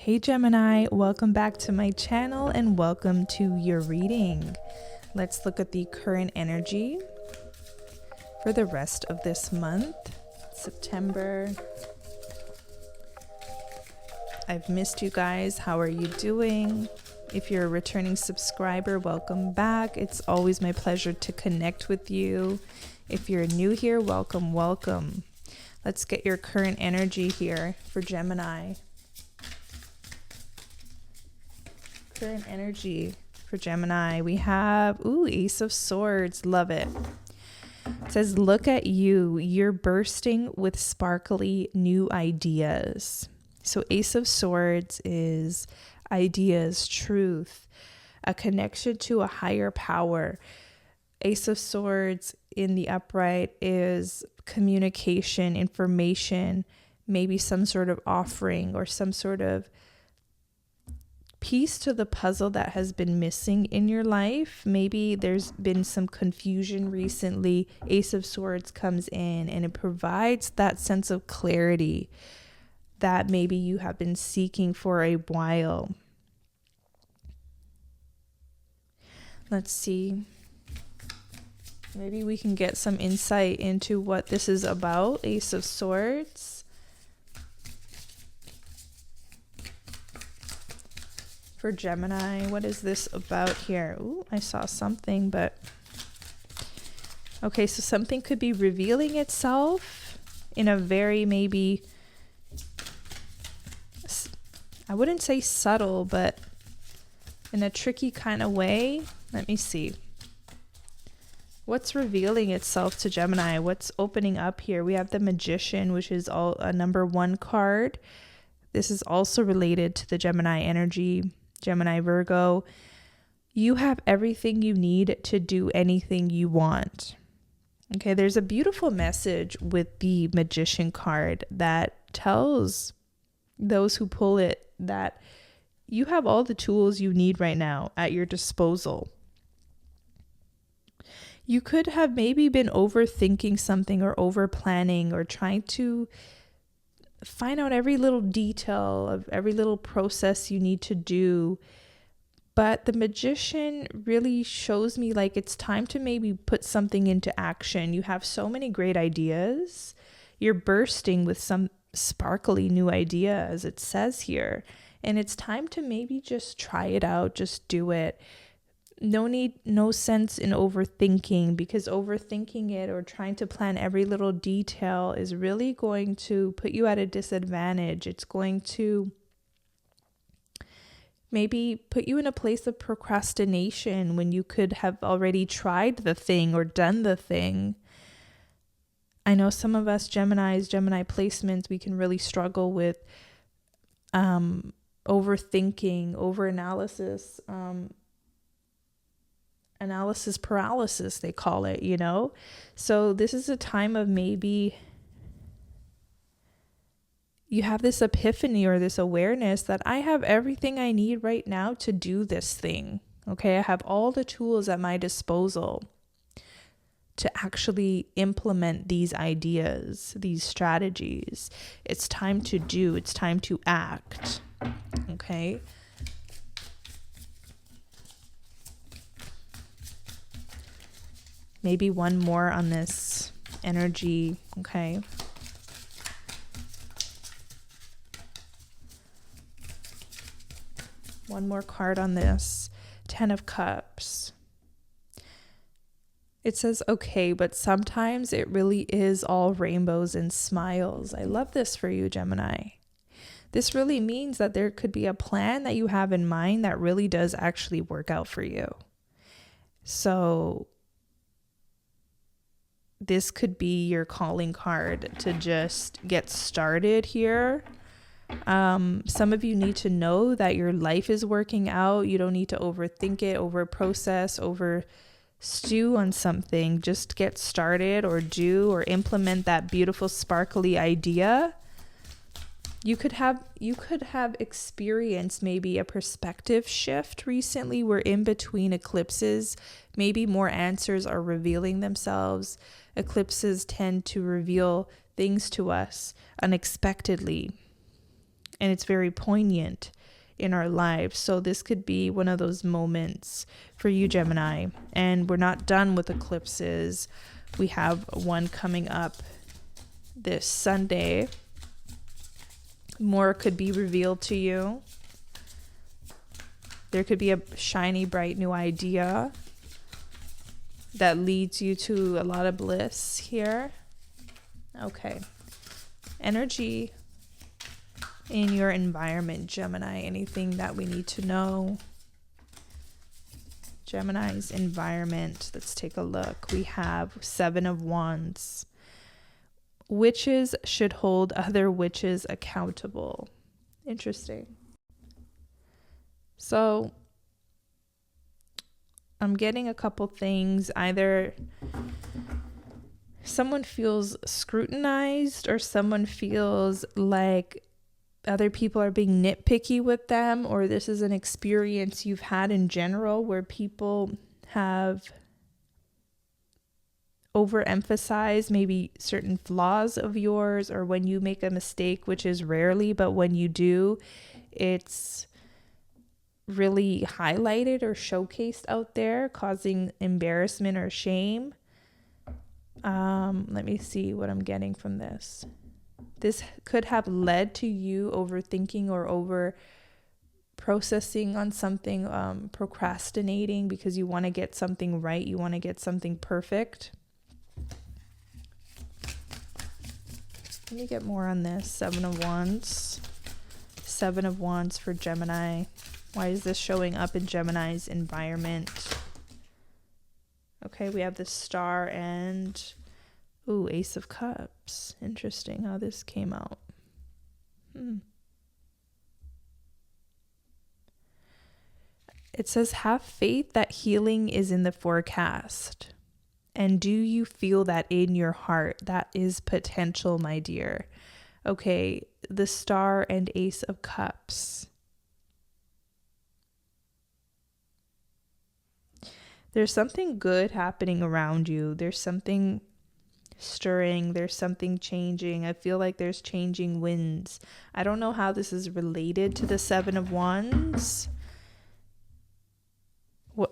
Hey Gemini, welcome back to my channel and welcome to your reading. Let's look at the current energy for the rest of this month, September. I've missed you guys. How are you doing? If you're a returning subscriber, welcome back. It's always my pleasure to connect with you. If you're new here, welcome, welcome. Let's get your current energy here for Gemini. Current energy for Gemini. We have, Ace of Swords. Love it. It says, look at you. You're bursting with sparkly new ideas. So Ace of Swords is ideas, truth, a connection to a higher power. Ace of Swords in the upright is communication, information, maybe some sort of offering or some sort of piece to the puzzle that has been missing in your life. Maybe there's been some confusion recently. Ace of Swords comes in and it provides that sense of clarity that maybe you have been seeking for a while. Let's see. Maybe we can get some insight into what this is about. Ace of Swords. For Gemini, what is this about here? I saw something, but okay, so something could be revealing itself in a very maybe, I wouldn't say subtle, but in a tricky kind of way. Let me see. What's revealing itself to Gemini? What's opening up here? We have the Magician, which is a number 1 card. This is also related to the Gemini energy. Gemini, Virgo, you have everything you need to do anything you want. Okay, there's a beautiful message with the Magician card that tells those who pull it that you have all the tools you need right now at your disposal. You could have maybe been overthinking something or over planning or trying to find out every little detail of every little process you need to do. But the Magician really shows me like it's time to maybe put something into action. You have so many great ideas. You're bursting with some sparkly new ideas, it says here. And it's time to maybe just try it out, just do it. No sense in overthinking, because overthinking it or trying to plan every little detail is really going to put you at a disadvantage. It's going to maybe put you in a place of procrastination when you could have already tried the thing or done the thing. I know some of us Gemini placements, we can really struggle with overthinking, overanalysis, analysis paralysis, they call it, you know? So this is a time of maybe you have this epiphany or this awareness that I have everything I need right now to do this thing. Okay, I have all the tools at my disposal to actually implement these ideas, these strategies. It's time to do, it's time to act. Okay. Maybe one more on this energy, okay? One more card on this, 10 of Cups. It says, okay, but sometimes it really is all rainbows and smiles. I love this for you, Gemini. This really means that there could be a plan that you have in mind that really does actually work out for you. So this could be your calling card to just get started here. Some of you need to know that your life is working out. You don't need to overthink it, over process, over stew on something. Just get started or do or implement that beautiful sparkly idea. You could have experienced maybe a perspective shift recently. We're in between eclipses. Maybe more answers are revealing themselves. Eclipses tend to reveal things to us unexpectedly. and it's very poignant in our lives. So this could be one of those moments for you, Gemini. And we're not done with eclipses. We have one coming up this Sunday. More could be revealed to you. There could be a shiny, bright new idea that leads you to a lot of bliss here. Okay. Energy in your environment, Gemini. Anything that we need to know. Gemini's environment. Let's take a look. We have 7 of Wands. Witches should hold other witches accountable. Interesting. So I'm getting a couple things. Either someone feels scrutinized, or someone feels like other people are being nitpicky with them, or this is an experience you've had in general where people have overemphasized maybe certain flaws of yours, or when you make a mistake, which is rarely, but when you do, it's really highlighted or showcased out there, causing embarrassment or shame. Let me see what I'm getting from this. This could have led to you overthinking or over processing on something, procrastinating because you want to get something right. You want to get something perfect. Let me get more on this. 7 of Wands. 7 of Wands for Gemini. Why is this showing up in Gemini's environment? Okay, we have the Star and Ace of Cups. Interesting how this came out. It says, have faith that healing is in the forecast. And do you feel that in your heart? That is potential, my dear. Okay, the Star and Ace of Cups. There's something good happening around you. There's something stirring. There's something changing. I feel like there's changing winds. I don't know how this is related to the 7 of Wands.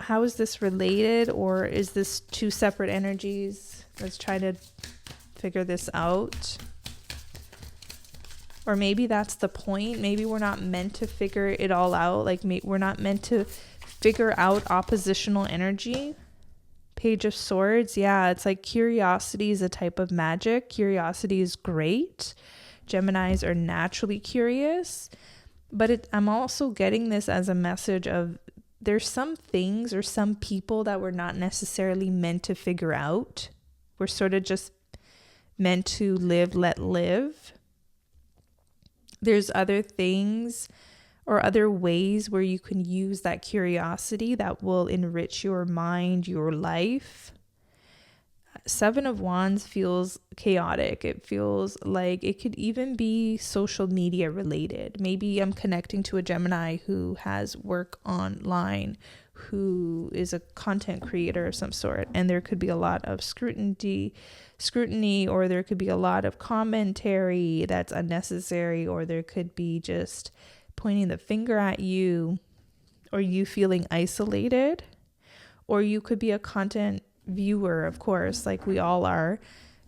How is this related, or is this two separate energies? Let's try to figure this out. Or maybe that's the point. Maybe we're not meant to figure it all out. Like we're not meant to figure out oppositional energy. Page of Swords. Yeah, it's like curiosity is a type of magic. Curiosity is great. Geminis are naturally curious. But I'm also getting this as a message of there's some things or some people that we're not necessarily meant to figure out. We're sort of just meant to live, let live. There's other things or other ways where you can use that curiosity that will enrich your mind, your life. 7 of Wands feels chaotic. It feels like it could even be social media related. Maybe I'm connecting to a Gemini who has work online, who is a content creator of some sort, and there could be a lot of scrutiny, or there could be a lot of commentary that's unnecessary, or there could be just pointing the finger at you, or you feeling isolated, or you could be a content viewer, of course, like we all are,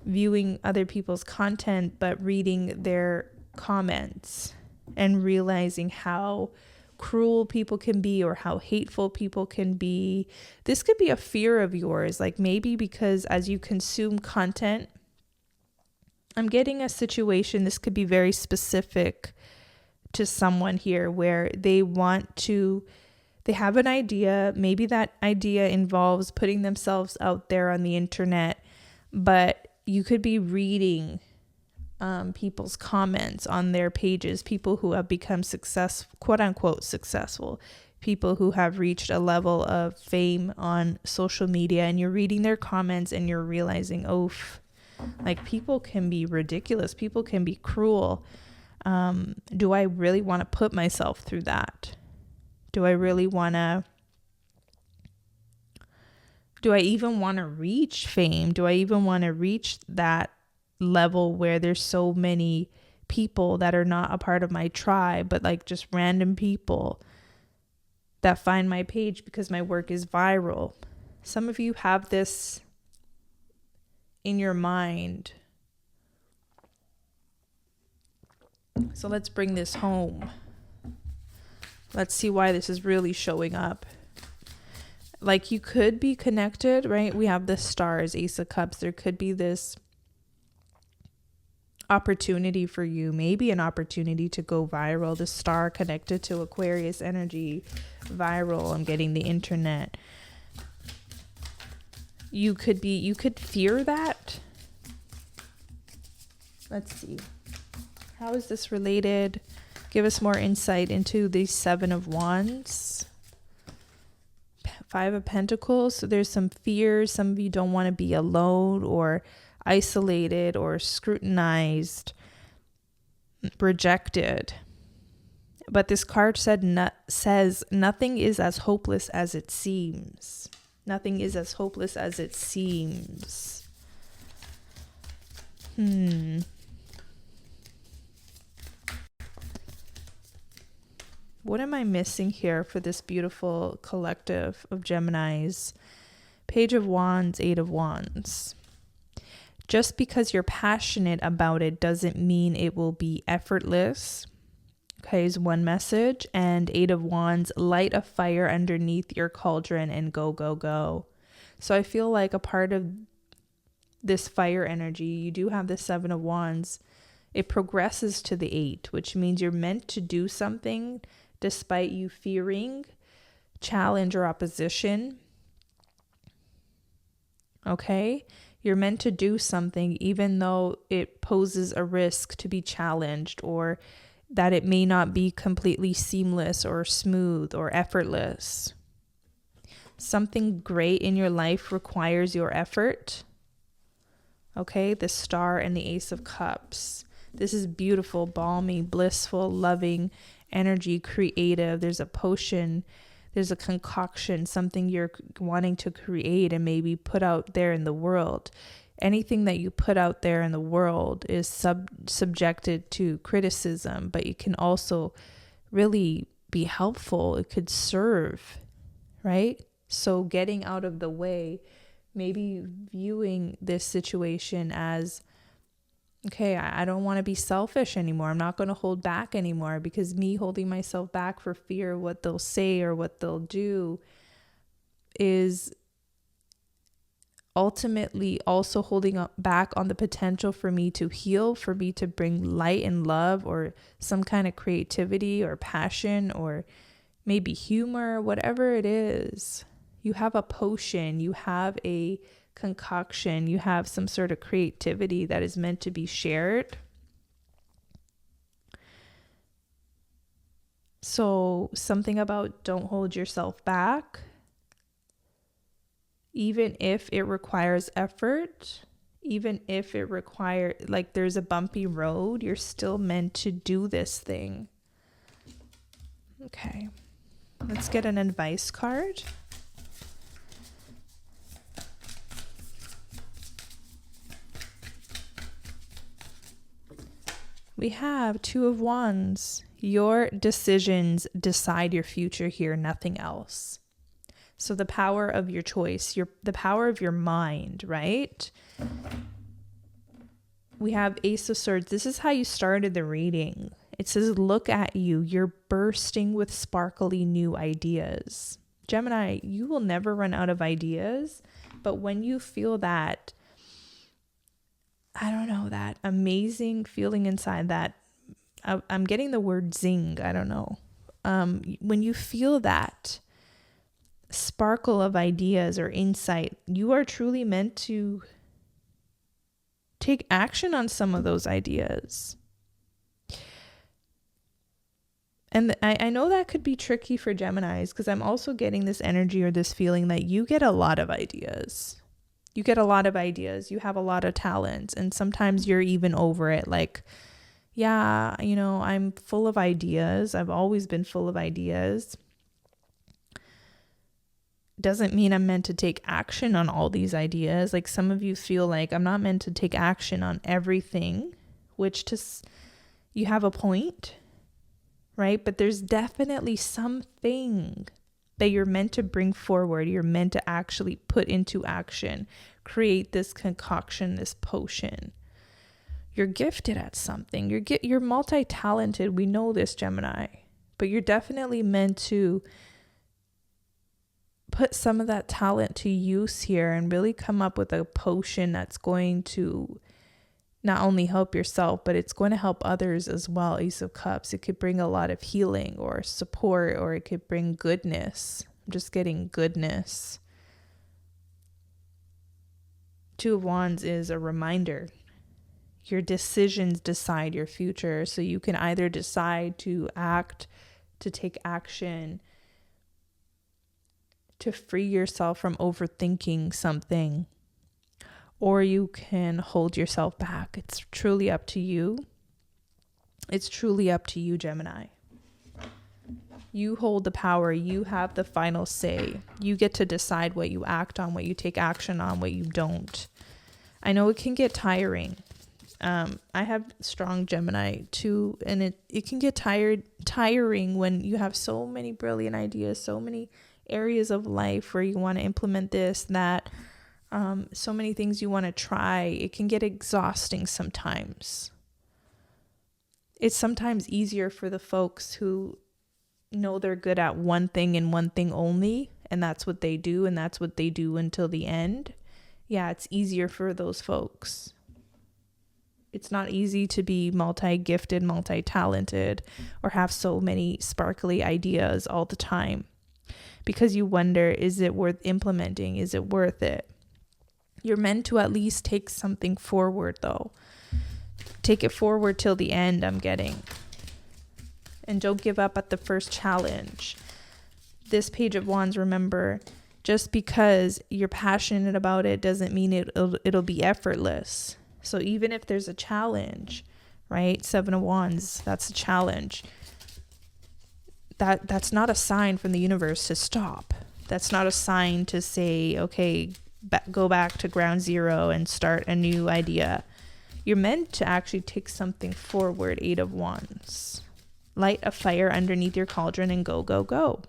viewing other people's content, but reading their comments and realizing how cruel people can be or how hateful people can be. This could be a fear of yours, like maybe because as you consume content, I'm getting a situation, this could be very specific to someone here, where they have an idea. Maybe that idea involves putting themselves out there on the internet, but you could be reading people's comments on their pages, people who have become quote unquote successful, people who have reached a level of fame on social media, and you're reading their comments and you're realizing, oh, like people can be ridiculous, people can be cruel. Do I really want to put myself through that? Do I even want to reach fame? Do I even want to reach that level where there's so many people that are not a part of my tribe, but like just random people that find my page because my work is viral. Some of you have this in your mind. So let's bring this home. Let's see why this is really showing up. Like, you could be connected, right? We have the stars, Ace of Cups. There could be this opportunity for you, maybe an opportunity to go viral. The star connected to Aquarius energy, viral. I'm getting the internet. You could fear that. Let's see. How is this related? Give us more insight into the Seven of Wands. Five of Pentacles. So there's some fears. Some of you don't want to be alone or isolated or scrutinized, rejected. But this card says nothing is as hopeless as it seems. Nothing is as hopeless as it seems. What am I missing here for this beautiful collective of Geminis? Page of Wands, Eight of Wands. Just because you're passionate about it doesn't mean it will be effortless. Okay, is one message. And Eight of Wands, light a fire underneath your cauldron and go, go, go. So I feel like a part of this fire energy, you do have the Seven of Wands. It progresses to the Eight, which means you're meant to do something despite you fearing challenge or opposition. Okay? You're meant to do something even though it poses a risk to be challenged, or that it may not be completely seamless or smooth or effortless. Something great in your life requires your effort. Okay? The Star and the Ace of Cups. This is beautiful, balmy, blissful, loving energy, creative. There's a potion, there's a concoction, something you're wanting to create and maybe put out there in the world. Anything that you put out there in the world is subjected to criticism, but it can also really be helpful. It could serve, right? So getting out of the way, maybe viewing this situation as, okay, I don't want to be selfish anymore. I'm not going to hold back anymore, because me holding myself back for fear of what they'll say or what they'll do is ultimately also holding back on the potential for me to heal, for me to bring light and love or some kind of creativity or passion or maybe humor, whatever it is. You have a potion, you have a concoction, you have some sort of creativity that is meant to be shared. So something about don't hold yourself back, even if it requires effort, even if it requires, like, there's a bumpy road, you're still meant to do this thing. Okay, let's get an advice card. We have Two of Wands. Your decisions decide your future here, nothing else. So the power of your choice, the power of your mind, right? We have Ace of Swords. This is how you started the reading. It says, look at you. You're bursting with sparkly new ideas. Gemini, you will never run out of ideas. But when you feel that, I don't know, that amazing feeling inside, that I'm getting the word zing. I don't know. When you feel that sparkle of ideas or insight, you are truly meant to take action on some of those ideas. And I know that could be tricky for Geminis, because I'm also getting this energy or this feeling that you get a lot of ideas. You get a lot of ideas. You have a lot of talents. And sometimes you're even over it. Like, yeah, I'm full of ideas. I've always been full of ideas. Doesn't mean I'm meant to take action on all these ideas. Like, some of you feel like I'm not meant to take action on everything, which You have a point, right? But there's definitely something that you're meant to bring forward. You're meant to actually put into action, create this concoction, this potion. You're gifted at something. You're multi-talented. We know this, Gemini, but you're definitely meant to put some of that talent to use here and really come up with a potion that's going to not only help yourself, but it's going to help others as well. Ace of Cups. It could bring a lot of healing or support, or it could bring goodness. I'm just getting goodness. Two of Wands is a reminder. Your decisions decide your future. So you can either decide to act, to take action, to free yourself from overthinking something, or you can hold yourself back. It's truly up to you. It's truly up to you, Gemini. You hold the power. You have the final say. You get to decide what you act on, what you take action on, what you don't. I know it can get tiring. I have strong Gemini too, and it can get tiring when you have so many brilliant ideas, so many areas of life where you want to implement this, that, so many things you want to try. It can get exhausting sometimes. It's sometimes easier for the folks who know they're good at one thing and one thing only, and that's what they do, and that's what they do until the end. Yeah, it's easier for those folks. It's not easy to be multi-gifted, multi-talented, or have so many sparkly ideas all the time, because you wonder, is it worth implementing? Is it worth it? You're meant to at least take something forward, though. Take it forward till the end, I'm getting. And don't give up at the first challenge. This Page of Wands, remember, just because you're passionate about it doesn't mean it'll be effortless. So even if there's a challenge, right? 7 of Wands, that's a challenge. That's not a sign from the universe to stop. That's not a sign to say, okay, go back to ground zero and start a new idea. You're meant to actually take something forward. 8 of Wands. Light a fire underneath your cauldron and go, go, go.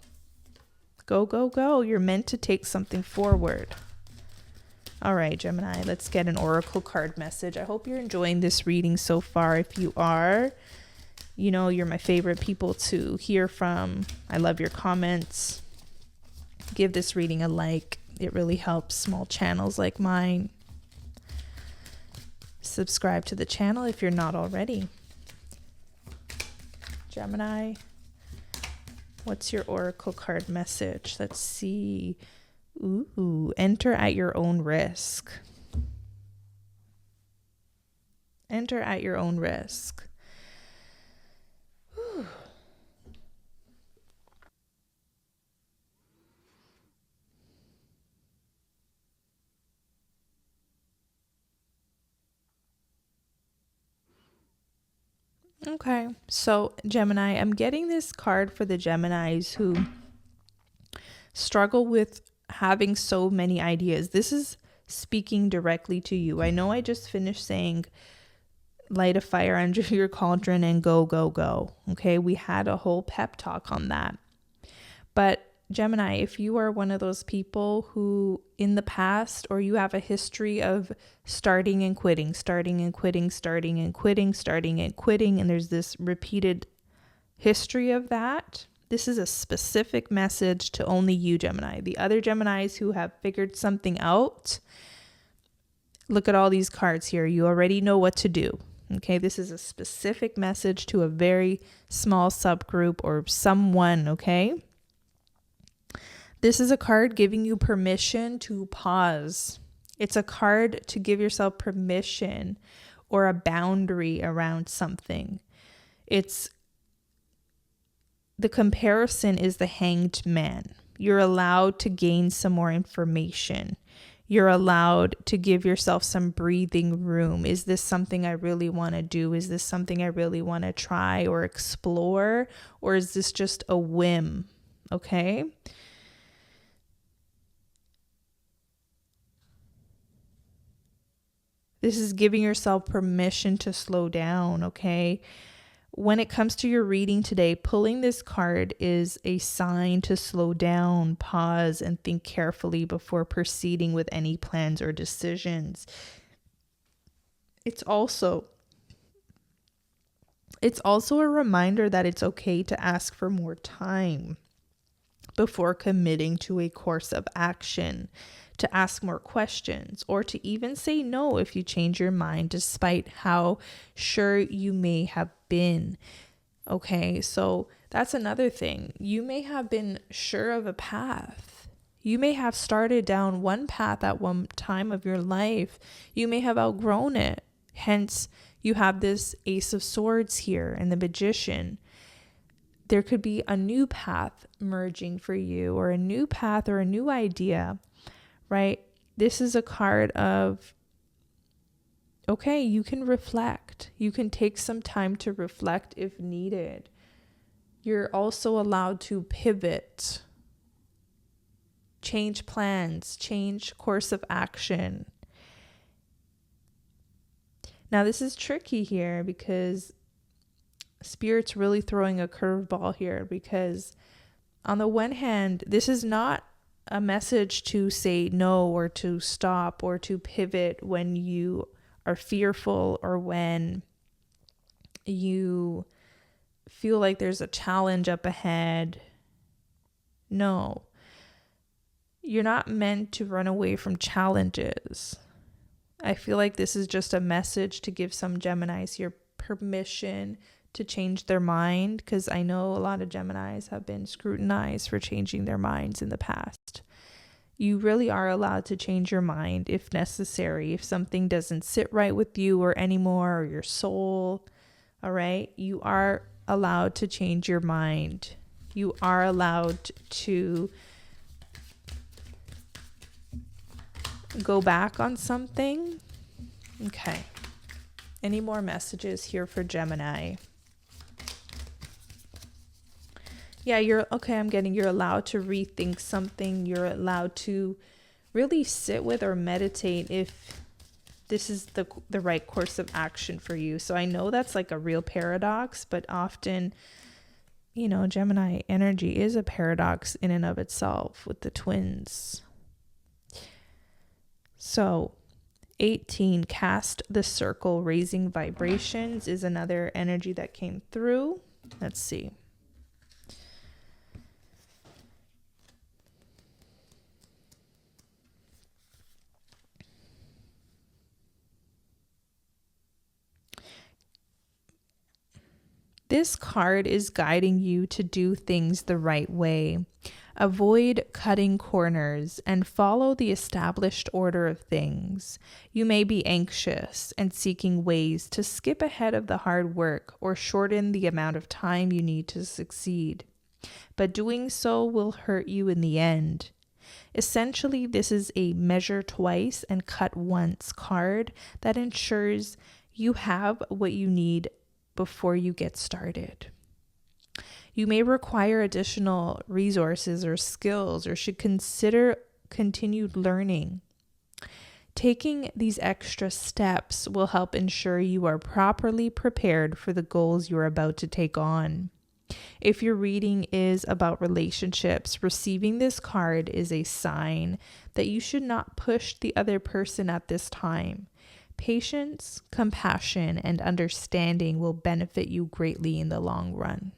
Go, go, go. You're meant to take something forward. All right, Gemini, let's get an oracle card message. I hope you're enjoying this reading so far. If you are, you know, you're my favorite people to hear from. I love your comments. Give this reading a like. It really helps small channels like mine. Subscribe to the channel if you're not already. Gemini, what's your oracle card message? Let's see. Ooh, enter at your own risk. Enter at your own risk. Whew. Okay, so Gemini, I'm getting this card for the Geminis who struggle with having so many ideas. This is speaking directly to you. I know I just finished saying light a fire under your cauldron and go, go, go. Okay, we had a whole pep talk on that. But Gemini, if you are one of those people who in the past, or you have a history of starting and quitting, starting and quitting, starting and quitting, starting and quitting, and there's this repeated history of that, this is a specific message to only you, Gemini. The other Geminis who have figured something out, look at all these cards here. You already know what to do. Okay, this is a specific message to a very small subgroup or someone, okay? This is a card giving you permission to pause. It's a card to give yourself permission or a boundary around something. The comparison is the Hanged Man. You're allowed to gain some more information. You're allowed to give yourself some breathing room. Is this something I really want to do? Is this something I really want to try or explore? Or is this just a whim? Okay? This is giving yourself permission to slow down, okay? when it comes to your reading today, pulling this card is a sign to slow down, pause, and think carefully before proceeding with any plans or decisions. It's also a reminder that it's okay to ask for more time before committing to a course of action, to ask more questions, or to even say no if you change your mind despite how sure you may have been. Okay, so that's another thing. You may have been sure of a path. You may have started down one path at one time of your life. You may have outgrown it. Hence, you have this Ace of Swords here and the Magician. There could be a new path merging for you, or a new path or a new idea, right? This is a card of, okay, you can reflect. You can take some time to reflect if needed. You're also allowed to pivot, change plans, change course of action. Now, this is tricky here because Spirit's really throwing a curveball here, because on the one hand, this is not a message to say no or to stop or to pivot when you are fearful or when you feel like there's a challenge up ahead. No, you're not meant to run away from challenges. I feel like this is just a message to give some Geminis here permission to change their mind, because I know a lot of Geminis have been scrutinized for changing their minds in the past. You really are allowed to change your mind if necessary. If something doesn't sit right with you or anymore, or your soul, all right, you are allowed to change your mind. You are allowed to go back on something. Okay. Any more messages here for Gemini? Yeah, you're allowed to rethink something. You're allowed to really sit with or meditate if this is the right course of action for you. So I know that's like a real paradox, but often, Gemini energy is a paradox in and of itself with the twins. So 18, cast the circle, raising vibrations, is another energy that came through. Let's see. This card is guiding you to do things the right way. Avoid cutting corners and follow the established order of things. You may be anxious and seeking ways to skip ahead of the hard work or shorten the amount of time you need to succeed. But doing so will hurt you in the end. Essentially, this is a measure twice and cut once card that ensures you have what you need before you get started. You may require additional resources or skills, or should consider continued learning. Taking these extra steps will help ensure you are properly prepared for the goals you're about to take on. If your reading is about relationships, receiving this card is a sign that you should not push the other person at this time. Patience, compassion, and understanding will benefit you greatly in the long run.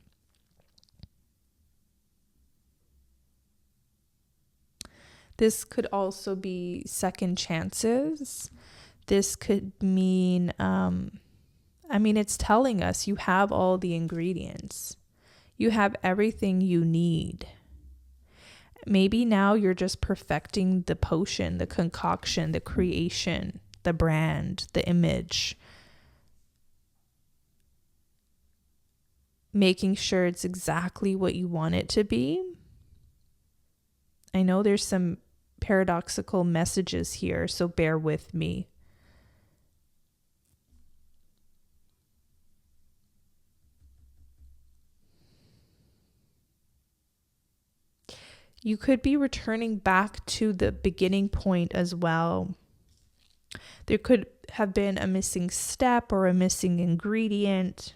This could also be second chances. This could mean, it's telling us you have all the ingredients. You have everything you need. Maybe now you're just perfecting the potion, the concoction, the creation, the brand, the image. Making sure it's exactly what you want it to be. I know there's some paradoxical messages here, so bear with me. You could be returning back to the beginning point as well. There could have been a missing step or a missing ingredient.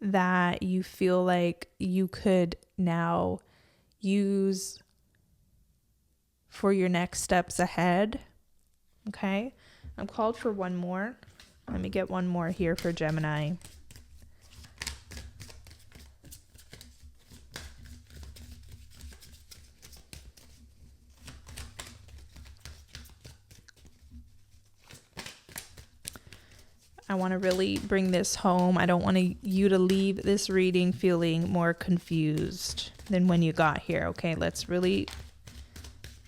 that you feel like you could now use for your next steps ahead. Okay, I'm called for one more. Let me get one more here for Gemini. I want to really bring this home. I don't want you to leave this reading feeling more confused than when you got here. Okay, let's really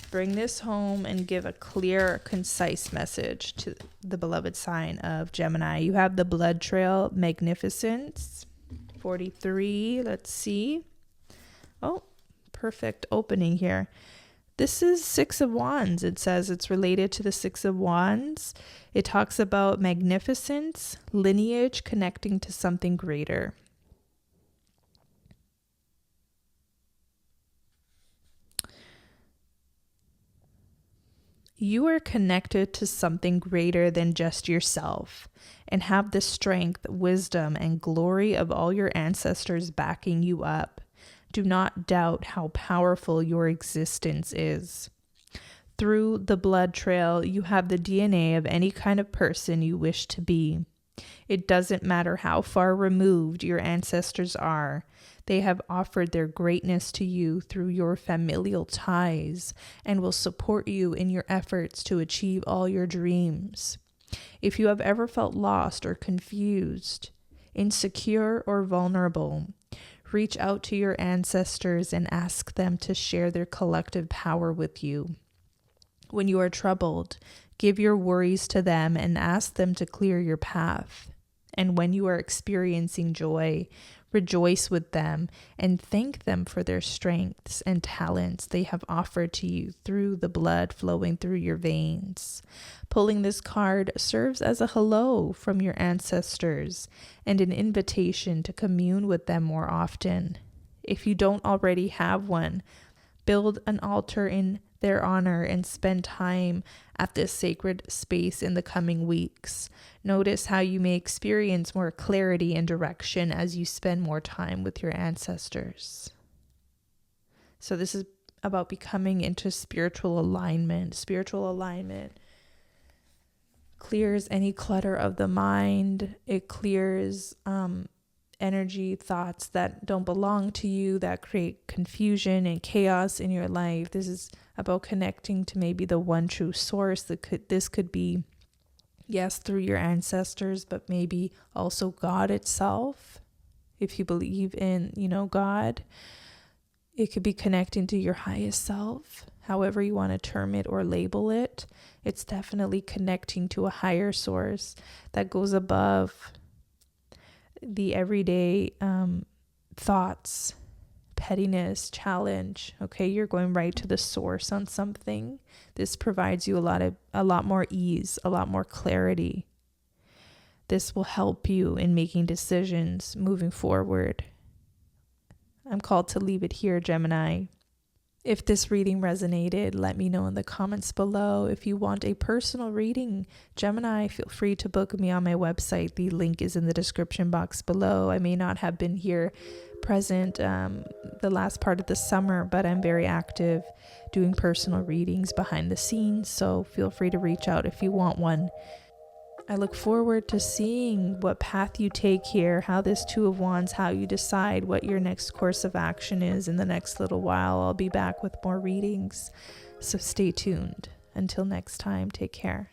bring this home and give a clear, concise message to the beloved sign of Gemini. You have the blood trail, magnificence, 43. Let's see. Oh, perfect opening here. This is Six of Wands. It says it's related to the Six of Wands. It talks about magnificence, lineage connecting to something greater. You are connected to something greater than just yourself and have the strength, wisdom, and glory of all your ancestors backing you up. Do not doubt how powerful your existence is. Through the blood trail, you have the DNA of any kind of person you wish to be. It doesn't matter how far removed your ancestors are. They have offered their greatness to you through your familial ties and will support you in your efforts to achieve all your dreams. If you have ever felt lost or confused, insecure or vulnerable, reach out to your ancestors and ask them to share their collective power with you. When you are troubled, give your worries to them and ask them to clear your path. And when you are experiencing joy, rejoice with them and thank them for their strengths and talents they have offered to you through the blood flowing through your veins. Pulling this card serves as a hello from your ancestors and an invitation to commune with them more often. If you don't already have one, build an altar in their honor and spend time at this sacred space in the coming weeks. Notice how you may experience more clarity and direction as you spend more time with your ancestors. So this is about becoming into spiritual alignment. Spiritual alignment clears any clutter of the mind. It clears energy, thoughts that don't belong to you, that create confusion and chaos in your life. This is about connecting to maybe the one true source. This could be, yes, through your ancestors, but maybe also God itself. If you believe in, God, it could be connecting to your highest self, however you want to term it or label it. It's definitely connecting to a higher source that goes above the everyday thoughts, pettiness, challenge. Okay, you're going right to the source on something. This provides you a lot more ease, a lot more clarity. This will help you in making decisions moving forward. I'm called to leave it here, Gemini. If this reading resonated, let me know in the comments below. If you want a personal reading, Gemini, feel free to book me on my website. The link is in the description box below. I may not have been here present the last part of the summer, but I'm very active doing personal readings behind the scenes, so feel free to reach out if you want one. I look forward to seeing what path you take here, how this Two of Wands, how you decide what your next course of action is in the next little while. I'll be back with more readings, so stay tuned. Until next time, take care.